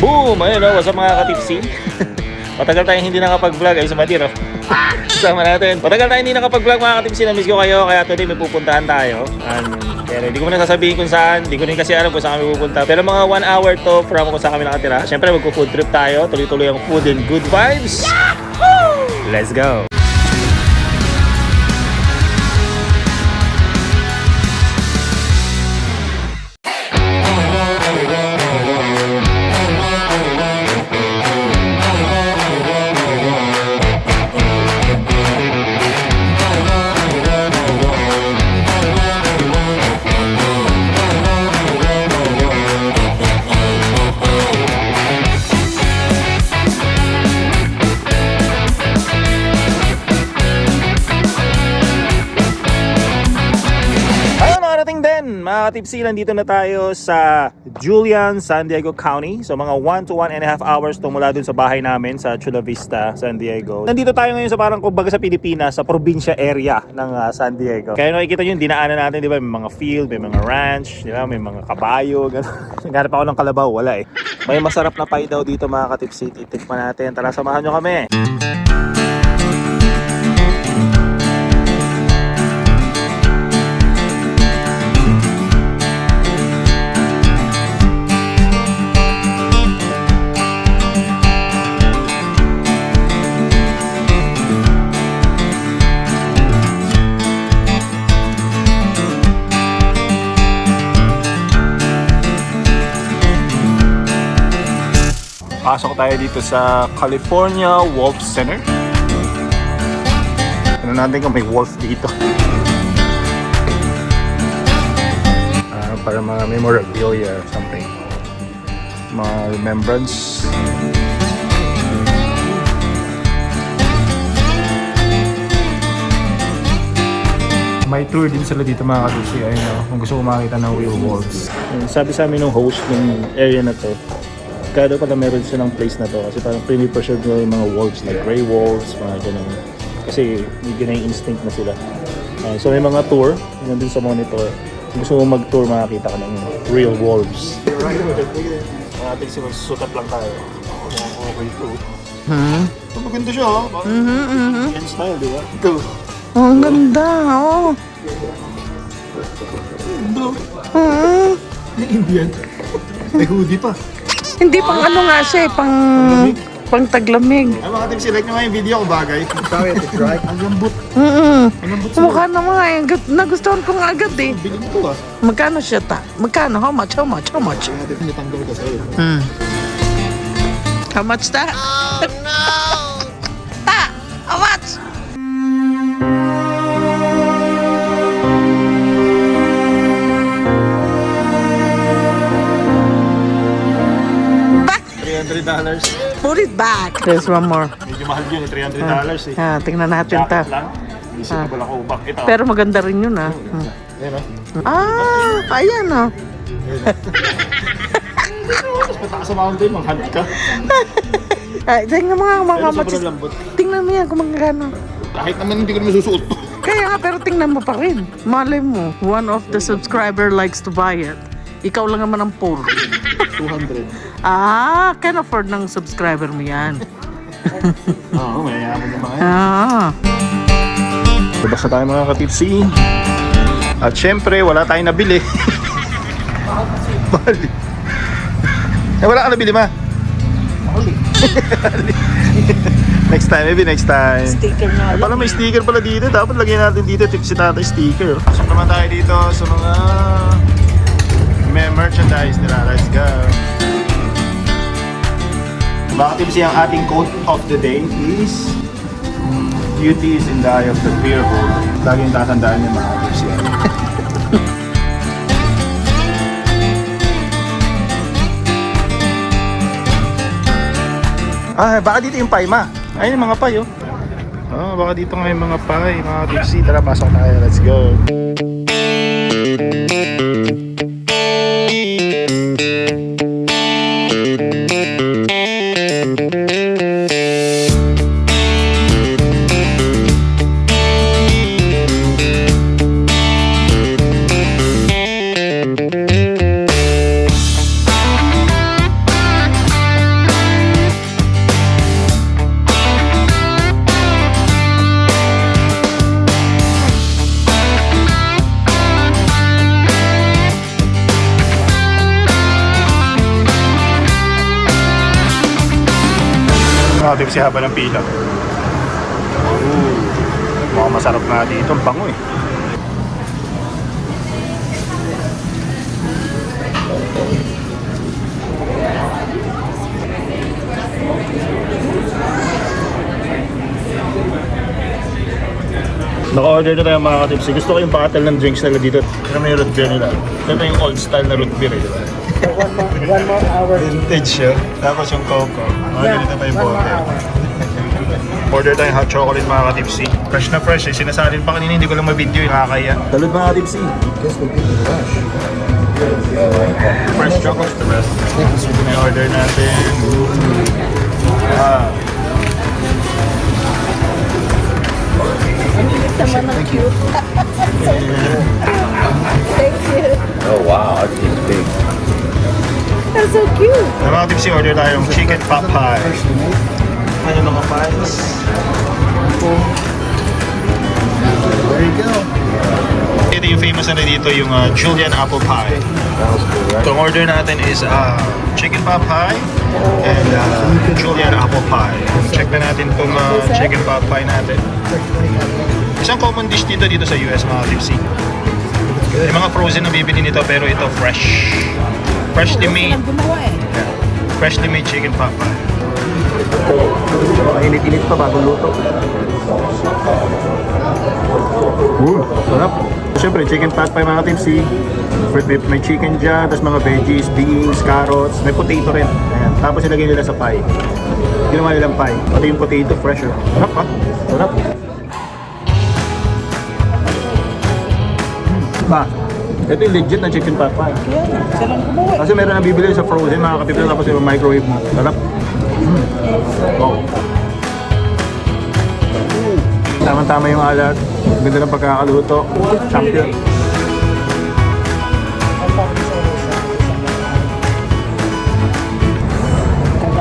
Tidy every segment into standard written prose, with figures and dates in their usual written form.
Boom! Ayun o, what's up mga katipsi? Matagal tayong hindi nakapag-vlog. Ay, sumatiro. Kasama natin. Matagal tayong hindi nakapag-vlog mga katipsi. Na-miss ko kayo. Kaya today may pupuntahan tayo. Pero hindi ko muna sasabihin kung saan. Hindi ko rin kasi alam kung saan kami pupunta. Pero mga 1 hour to from kung saan kami nakatira. Siyempre magpo-food trip tayo. Tuloy-tuloy ang food and good vibes. Yahoo! Let's go! Mga katipsi, nandito na tayo sa Julian, San Diego County. So mga 1 to 1.5 hours to mula dun sa bahay namin sa Chula Vista, San Diego. Nandito tayo ngayon sa parang kumbaga sa Pilipinas, sa probinsya area ng San Diego. Kaya nakikita nyo yung dinaanan natin, di ba? May mga field, may mga ranch, di ba? May mga kabayo, gano'n. Naghanap ako ng kalabaw, wala eh. May masarap na pie daw dito mga katipsi. Titikman natin. Tara, samahan nyo kami. Pasok tayo dito sa California Wolf Center. Ano natin kung may wolf dito. Para mga memorabilia or something. Mga remembrance. May tour din sila dito mga katipsi. Ayun, kung gusto ko makita ng real wolves. Sabi sa amin ng host ng area na to, kaya pala meron silang place na to kasi parang pre-preserve nila yung mga wolves like gray wolves, mga ganun. Kasi may ganang instinct na sila. So may mga tour, yun din sa monitor. Kung gusto mo mag-tour, makakita ka ng real wolves. Right, ating sukat lang tayo. Okay to. Maganda siya, ha? Yan style, di ba? Ito. Oh, ang ganda, oh. May Indian. May hoodie pa. Hindi pang ano nga siya, pang taglamig. Ay mga tipsi, like nyo nga yung video ko bagay. Sorry, it's right. Ang lambot. Ang lambot siya. Mukha naman nga, nagustuhan ko nga agad eh. Bilhin ko ah. Magkano siya ta? Magkano? How much? How much? How much? Natanggal ka sa'yo. How much ta? Oh no! Ta! How much? $300. Put it back. There's one more. Medyo mahal yun, $300 eh. Tingnan natin ta. Jacket lang. Visible ako ubak. Ito. Pero maganda rin yun ah. Ayan o. Ayan ah. Tapos patakas sa mountain, manghanap ka. Tingnan mo nga mga Pero kamats. sobrang lambot. Tingnan mo yan kung magkano. Kahit naman hindi ko naman susuot. Kaya nga, pero tingnan mo pa rin. Malay mo, one of the subscriber likes to buy it. Ikaw lang naman ang poor. 200. Can afford ng subscriber mo yan. Oo, mayayaman yung mga yan. Labas na tayo mga katipsi. At syempre, wala tayong nabili. Mahal. Wala ka nabili ma? Mahal. Next time, maybe next time. Sticker na. Pala may sticker pala dito. Dapat lagyan natin dito tipsi tatay sticker. So naman tayo dito sa mga may merchandise nila. Let's go. Mga tipsi, ang ating quote of the day is beauty is in the eye of the beholder. Laging tatandaan niyo mga tipsi. Baka dito yung pie ma. Ayun yung mga pie oh. Baka dito nga yung mga pie, mga tipsi. Tara, pasok tayo. Let's go. Mga tipsy haba ng pila. Ooh, mukhang masarap nga dito. Ang bango eh. Naka-order na tayo mga katipsi. Gusto ko yung pakatal ng drinks nila dito. Tignan mo yung root beer nila. Ito yung old style na root beer eh. One more hour. Vintage yun. Tapos yung coco. Mga ganito pa yung bote. Order tayong hot chocolate mga katipsi. Fresh na fresh eh. Sinasalin pa kanina, hindi ko lang ma-video yung nakakaya. Talod mga katipsi. Guess we'll give it a rush. Fresh chocolate the best. Ito na yung order natin. Ah. Thank you. Thank you. Oh wow, that seems big. That's so cute. Mga katipsi, order tayong chicken pot pie. Ano mga pies? There you go. Ito yung famous na dito, yung Julian apple pie. Sounds good, right? Itong order natin is chicken pot pie and Julian apple pie. Check na natin itong chicken pot pie natin. Isang common dish dito sa US mga tipsy. May mga frozen na bibili nito pero ito fresh. Freshly made. Yeah. Freshly made chicken pot pie. Mainit-init pa bago luto. Sarap. Siyempre, chicken pot pie mga tipsy. May chicken dyan, tapos mga veggies, beans, carrots, may potato rin. Ayan. Tapos ilagay nila sa pie. Ginawa nilang pie. Pati yung potato, fresh. Sarap ha? Sarap. Ba, ito yung legit na chicken pot pie. Silang kumuha. Kasi meron na bibili sa frozen mga katipid tapos yung microwave mo. Sarap. Wow. Tama-tama yung alat. Ganda ng pagkakaluto. Champion.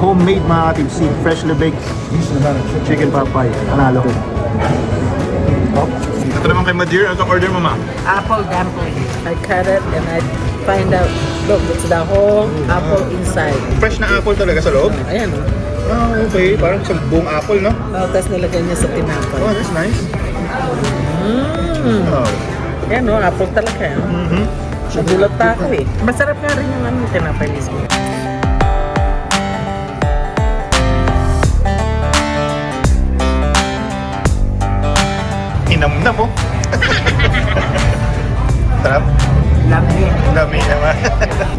Homemade mga katipsi. Freshly baked chicken pot pie. Panalo. Ito naman kay Madir. Ano order mo ma? Apple dumpling. I cut it and I find out, look, it's the whole apple inside. Fresh na apple talaga sa loob? Ayan o. Ah, okay. Parang isang buong apple, no? Tapos nilagay niya sa tinapay. Oh, that's nice. Mm. Oh. Ayan o, apple talaga. Mm-hmm. Nagulat pa ako eh. Masarap nga rin yung tinapay mismo. Inamnam mo. Sarap. Lami. Dami naman.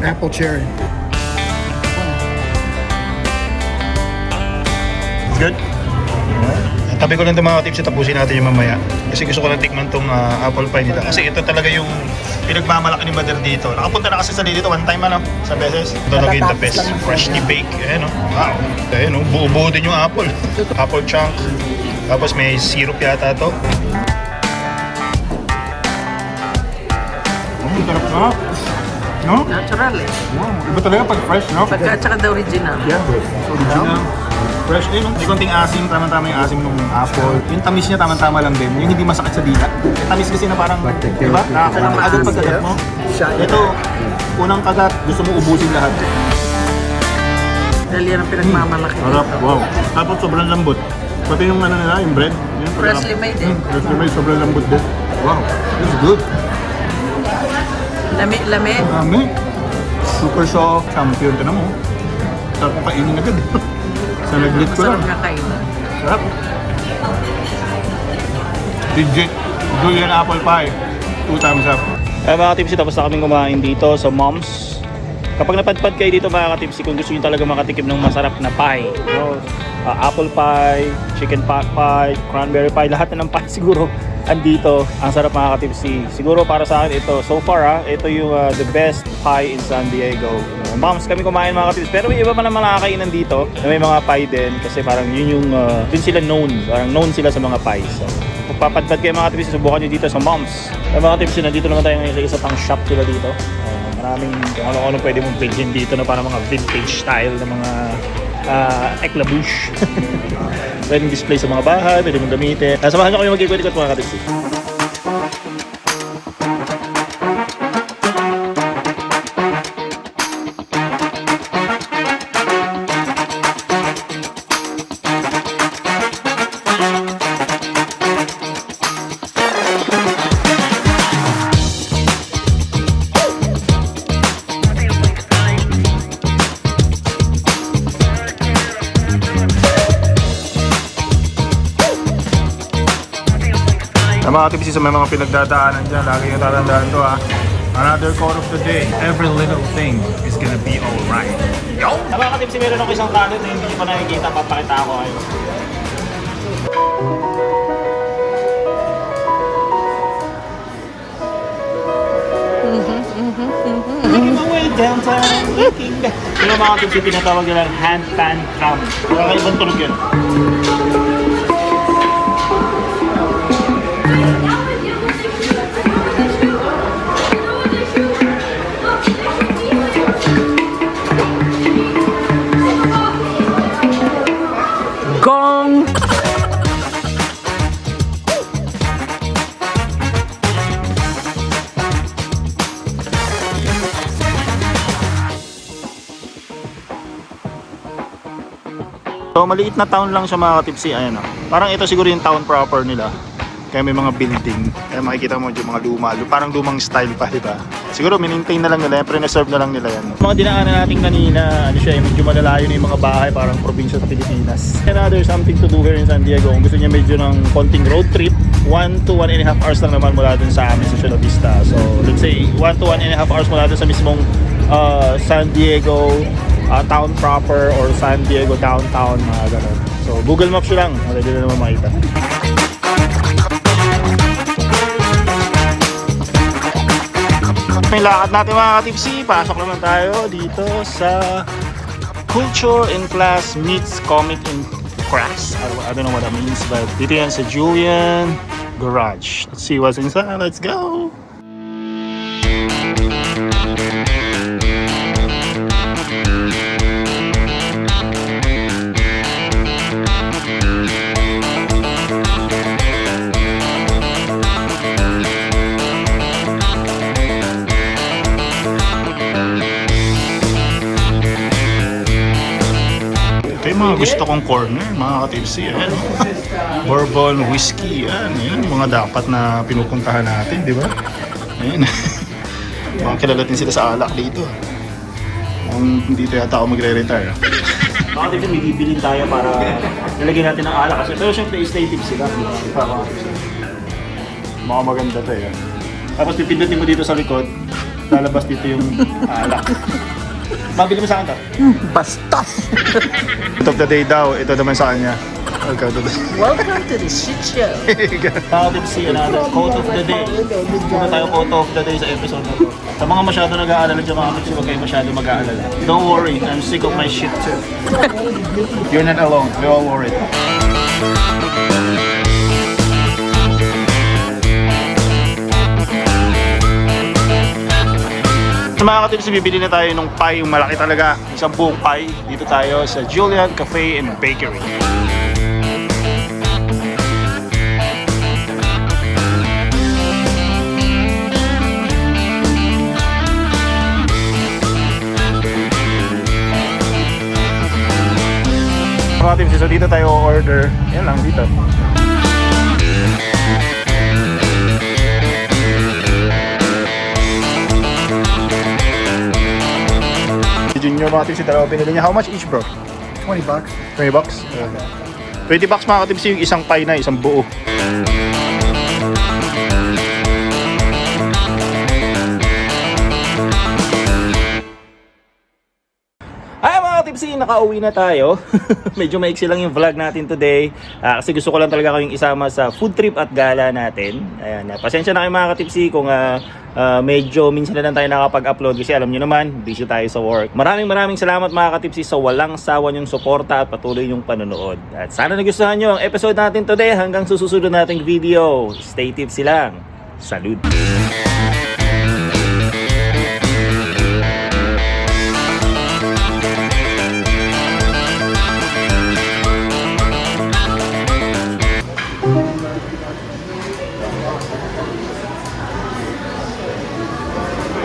Apple cherry. Good. Tabi ko lang itong mga tips at tapusin natin yung mamaya. Kasi gusto ko lang tikman itong apple pie nila. Kasi ito talaga yung pinagmamalaki ni Mother dito. Nakapunta na kasi sa dito one time sa beses. Ito talaga yung the best. Freshly baked. Ayan o. Wow. Ayan o. Buo-buo din yung apple. Apple chunk. Tapos may syrup yata ito. Sarap na. No? Natural eh. Wow. Iba talaga pag fresh, no? Tsaka the original. Yeah, original. Fresh din, no? May konting asim, tama-tama yung asim ng apple. Yung tamis niya, tama-tama lang din. Yung hindi masakit sa dila. Yung tamis kasi na parang, di ba? Nakakalang agad pagkagat mo. Ito, unang kagat, gusto mo ubusin lahat. Dahil yan ang pinagmamalaki. Harap, wow. Tapos sobrang lambot. Pati yung ano nila, yung bread. Yun, Freshly made eh. Freshly made, sobrang lambot din. Wow, this is good. Lami. Dami. Super soft, champion. Tignan mo. Sarap ko kainin agad. Sa naglit ko lang. Masarap na kainan. Sarap. Legit. Julian apple pie. 2 thumbs up. Mga tipsy, tapos na kaming kumain dito sa Mom's. Kapag napadpad kayo dito mga katipsy, kung gusto nyo talaga makatikim ng masarap na pie, no? Apple pie, chicken pot pie, cranberry pie, lahat na ng pie siguro andito. Ang sarap mga katipsy. Siguro para sa akin ito, so far ito yung the best pie in San Diego. Moms kami kumain mga katipsy. Pero may iba pa naman nakakainan dito na may mga pie din kasi parang yun yung dun sila known. Parang known sila sa mga pies. So, kung papadpad kayo mga katipsy, subukan nyo dito sa Mom's. Mga katipsy, nandito naman tayo ngayon sa isa pang shop nila dito. Maraming kung ano-ano pwede mong bilhin dito na parang mga vintage style na mga éclabouche. Pwedeng display sa mga bahay, pwede mong gamitin. Samahan nyo kami mag-ikot-ikot mga katipsy. mga tipsy sa may mga pinagdadaanan dyan, lagi yung tatandaan to ha. Another quote of the day, every little thing is gonna be alright. Yo! Mga tipsy, meron ako isang talent na hindi nyo pa nakikita, papakita ko kayo. Making my way downtown, looking back. Yung mga tipsy, pinatawag nila hand pan cam. Kakaibang tunog yun. Gong! So maliit na town lang siya mga katipsi, ayan o. Parang ito siguro yung town proper nila. Kaya may mga building, kaya makikita mo yung mga luma, parang lumang style pa, di ba? Siguro minintain na lang nila, pre-reserve na lang nila yan. Mga dinaanan natin kanina, ano siya, medyo malalayo na yung mga bahay, parang probinsya sa Pilipinas. Another something to do here in San Diego, kung gusto niya medyo ng konting road trip, 1 to 1.5 hours lang naman mula dun sa amin sa Chula Vista. So let's say 1 to 1.5 hours mula dun sa mismong San Diego town proper or San Diego downtown, mga ganun. So Google Maps yun lang, madali na naman makita. May lakad natin mga katipsi, pasok naman tayo dito sa Culture in Class meets Comic in Crafts. I don't know what that means, but dito yan sa Julian Garage. Let's see what's inside, let's go! Ito yung mga gusto kong corner, mga katipsi. Ayan, Bourbon, whiskey, yan mga dapat na pinupuntahan natin, di ba? Ayan. Mga kilala din sila sa alak dito. Dito yata ako magre-retire. Mga katipsi, may bibilin tayo para nilagyan natin ng alak. Kasi pero syempre, stay tips sila. Mga maganda to eh. Tapos pipindutin mo dito sa likod, lalabas dito yung alak. Mabili mo sa akin to? Bastos! Quote of the day daw, ito naman sa kanya. Welcome to the shit show. How did see another quote of the day? Kung tayo quote of the day sa episode na to. Sa mga masyado nag-aalala dyan mga kapatid, huwag kayo masyado mag-aalala. Don't worry, I'm sick of my shit too. You're not alone, we're all worried. Sa mga katipsi, bibili na tayo ng pie, yung malaki talaga, isang buong pie. Dito tayo sa Julian Cafe and Bakery. Mga katipsi, so dito tayo order. Yan lang dito. Junior mga tipsy, dalawa pinili niya. How much each, bro? $20. 20 bucks? 20 bucks mga katipsy, yung isang pie na, isang buo. Ay mga tipsy, nakauwi na tayo. Medyo maiksi lang yung vlog natin today. Kasi gusto ko lang talaga kayong isama sa food trip at gala natin. Ayan, pasensya na kayo mga katipsy kung medyo minsan na lang tayo nakapag-upload kasi alam nyo naman, busy tayo sa work. Maraming salamat mga katipsi sa walang sawa nyong suporta at patuloy yung panonood. At sana nagustuhan nyo ang episode natin today. Hanggang susunod nating video. Stay tipsy lang. Salud!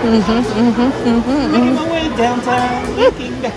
Making my way downtown, looking back.